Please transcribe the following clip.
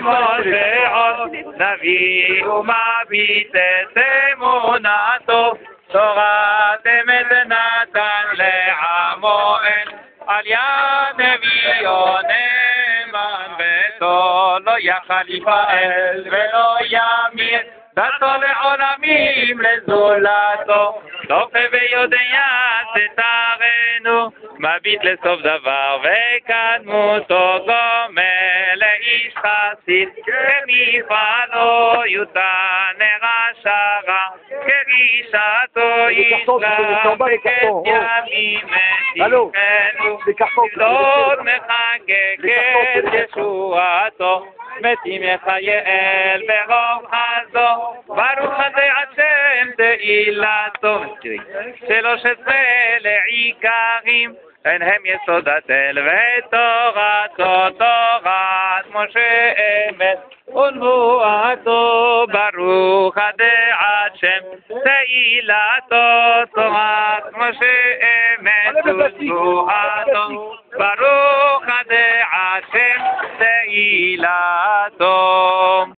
משה עוד נביא ומביט את אמונתו תורת אמת נתן לעמו על יד נביאו נאמן ותו לא יכל יפעל ולא ימיר דתו לעולמים לזולתו צופה ויודע תתרנו מביט לסוף דבר וקדמותו גומל לאיש חסיד כמפעלו יותן רשע רע כגישתו ישלם בקט ימים מתיכנו לבדות מחגגת ישועתו מתים יחייאל ברוב חזו ברוך הזה השם תהילתו 13 לעיקרים הן הם יסודת אל ותורתו תורת משה אמת ונבואתו ברוך הדעת שם תהילתו תורת משה אמת ונבואתו ברוך הדעת